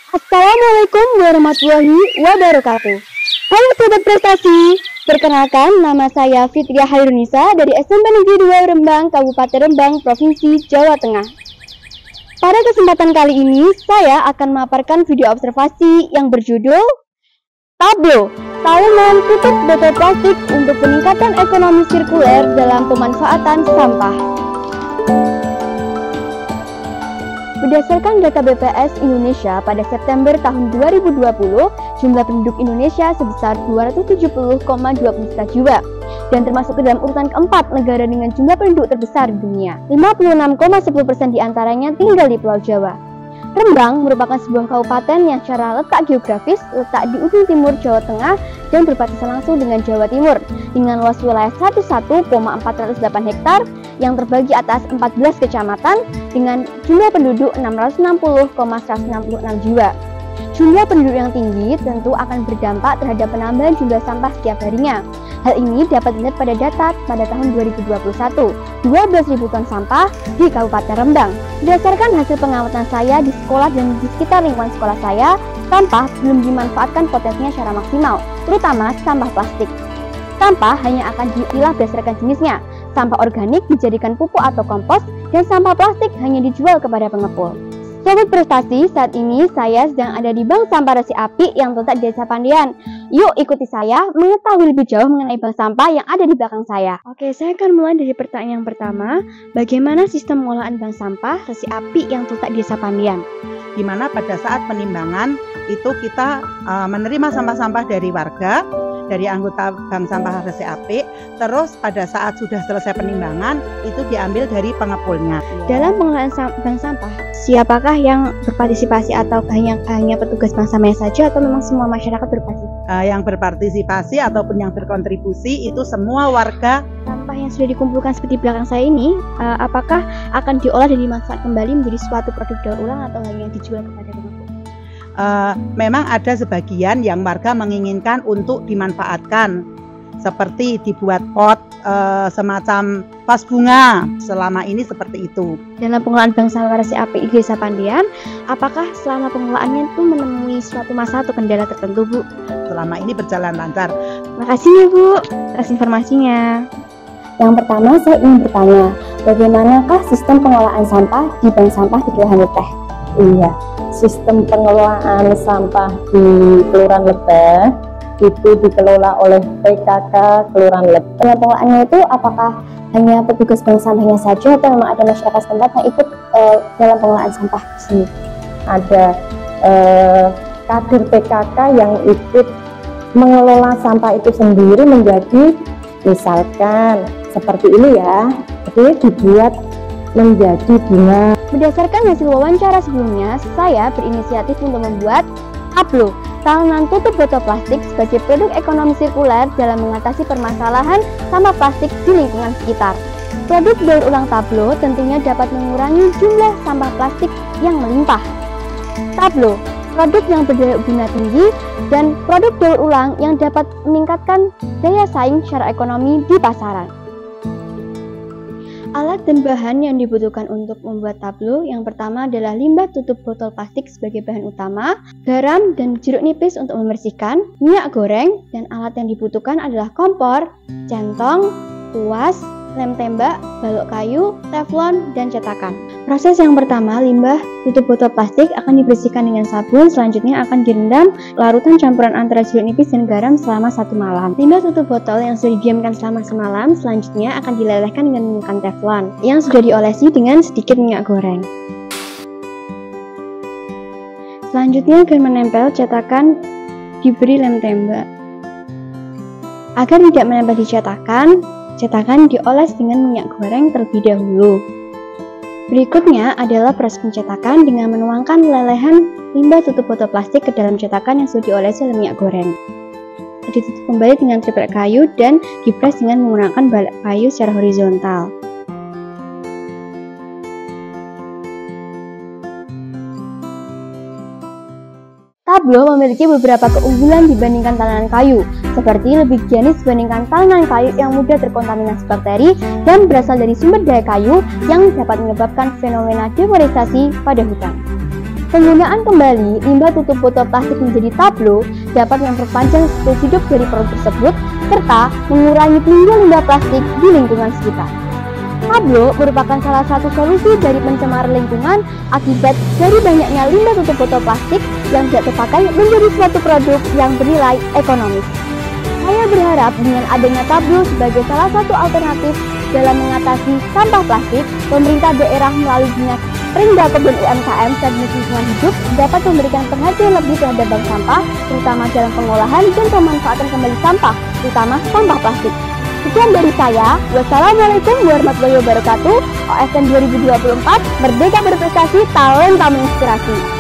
Assalamualaikum warahmatullahi wabarakatuh. Halo Sobat Prestasi, perkenalkan nama saya Fitria Hairunisa dari SMP Negeri 2 Rembang, Kabupaten Rembang, Provinsi Jawa Tengah. Pada kesempatan kali ini, saya akan memaparkan video observasi yang berjudul Tablo, tahunan tutup botol plastik untuk peningkatan ekonomi sirkuler dalam pemanfaatan sampah. Berdasarkan data BPS Indonesia pada September tahun 2020, jumlah penduduk Indonesia sebesar 270,20 juta jiwa dan termasuk ke dalam urutan keempat negara dengan jumlah penduduk terbesar di dunia. 56,10% diantaranya tinggal di Pulau Jawa. Rembang merupakan sebuah kabupaten yang secara letak geografis letak di ujung timur Jawa Tengah dan berbatasan langsung dengan Jawa Timur dengan luas wilayah 11,408 hektar yang terbagi atas 14 kecamatan dengan jumlah penduduk 660,166 jiwa. Jumlah penduduk yang tinggi tentu akan berdampak terhadap penambahan jumlah sampah setiap harinya. Hal ini dapat dilihat pada data pada tahun 2021, 12.000 ton sampah di Kabupaten Rembang. Berdasarkan hasil pengamatan saya di sekolah dan di sekitar lingkungan sekolah saya, sampah belum dimanfaatkan potensinya secara maksimal, terutama sampah plastik. Sampah hanya akan dipilah berdasarkan jenisnya. Sampah organik dijadikan pupuk atau kompos, dan sampah plastik hanya dijual kepada pengepul. Sobat Prestasi, saat ini saya sedang ada di Bank Sampah Resi Api yang terletak di Desa Pandian. Yuk ikuti saya mengetahui lebih jauh mengenai bank sampah yang ada di belakang saya. Oke, saya akan mulai dari pertanyaan yang pertama. Bagaimana sistem pengolahan bank sampah Resi Api yang terletak di Desa Pandian? Di mana pada saat penimbangan itu kita menerima sampah-sampah dari warga, dari anggota Bank Sampah Resi Api, terus pada saat sudah selesai penimbangan itu diambil dari pengepulnya. Dalam pengelolaan bank sampah, siapakah yang berpartisipasi atau hanya petugas bank sampahnya saja atau memang semua masyarakat berpartisipasi? Yang berpartisipasi ataupun yang berkontribusi itu semua warga. Sampah yang sudah dikumpulkan seperti belakang saya ini, apakah akan diolah dan dimanfaatkan kembali menjadi suatu produk daur ulang atau hanya dijual kepada pengepul? Memang ada sebagian yang warga menginginkan untuk dimanfaatkan, seperti dibuat pot semacam vas bunga, selama ini seperti itu. Dalam pengelolaan bank sampah Resi Api di Desa Pandian, apakah selama pengelolaannya itu menemui suatu masalah atau kendala tertentu, Bu? Selama ini berjalan lancar. Makasih ya, Bu, atas informasinya. Yang pertama, saya ingin bertanya, bagaimanakah sistem pengelolaan sampah di bank sampah di Kelurahan Leteh? Iya, sistem pengelolaan sampah di Kelurahan Leteh itu dikelola oleh PKK Kelurahan Leteh. Pengelolaannya itu apakah hanya petugas bank sampahnya saja atau memang ada masyarakat setempat yang ikut dalam pengelolaan sampah di sini? Ada kader PKK yang ikut mengelola sampah itu sendiri menjadi, misalkan seperti ini ya, jadi dibuat menjadi bunga. Berdasarkan hasil wawancara sebelumnya, saya berinisiatif untuk membuat Tablo, tahunan tutup botol plastik sebagai produk ekonomi sirkuler dalam mengatasi permasalahan sampah plastik di lingkungan sekitar. Produk daur ulang Tablo tentunya dapat mengurangi jumlah sampah plastik yang melimpah. Tablo, produk yang berdaya guna tinggi dan produk daur ulang yang dapat meningkatkan daya saing secara ekonomi di pasaran. Alat dan bahan yang dibutuhkan untuk membuat tablo yang pertama adalah limbah tutup botol plastik sebagai bahan utama, garam dan jeruk nipis untuk membersihkan, minyak goreng, dan alat yang dibutuhkan adalah kompor, centong, tuas, lem tembak, balok kayu, teflon, dan cetakan. Proses yang pertama, limbah tutup botol plastik akan dibersihkan dengan sabun, selanjutnya akan direndam larutan campuran antara jeruk nipis dan garam selama 1 malam. Limbah tutup botol yang sudah didiamkan selama semalam, selanjutnya akan dilelehkan dengan menggunakan teflon yang sudah diolesi dengan sedikit minyak goreng. Selanjutnya agar menempel, cetakan diberi lem tembak. Agar tidak menempel di cetakan dioles dengan minyak goreng terlebih dahulu. Berikutnya adalah proses pencetakan dengan menuangkan lelehan limbah tutup botol plastik ke dalam cetakan yang sudah diolesi oleh minyak goreng. Ditutup kembali dengan triplek kayu dan dipres dengan menggunakan balok kayu secara horizontal. Tablo memiliki beberapa keunggulan dibandingkan tanaman kayu, seperti lebih higienis dibandingkan tanaman kayu yang mudah terkontaminasi bakteri dan berasal dari sumber daya kayu yang dapat menyebabkan fenomena deforestasi pada hutan. Penggunaan kembali limbah tutup botol plastik menjadi tablo dapat memperpanjang siklus hidup dari produk tersebut serta mengurangi tingginya limbah plastik di lingkungan sekitar. Tablo merupakan salah satu solusi dari pencemaran lingkungan akibat dari banyaknya limbah tutup botol plastik yang tidak terpakai menjadi suatu produk yang bernilai ekonomis. Saya berharap dengan adanya tablo sebagai salah satu alternatif dalam mengatasi sampah plastik, pemerintah daerah melalui Dinas Perindah Kebun UMKM dan Lingkungan Hidup dapat memberikan perhatian lebih terhadap bank sampah, terutama dalam pengolahan dan pemanfaatan kembali sampah, terutama sampah plastik. Sekian dari saya. Wassalamualaikum warahmatullahi wabarakatuh. OSN 2024, Merdeka Berprestasi, Talenta Menginspirasi.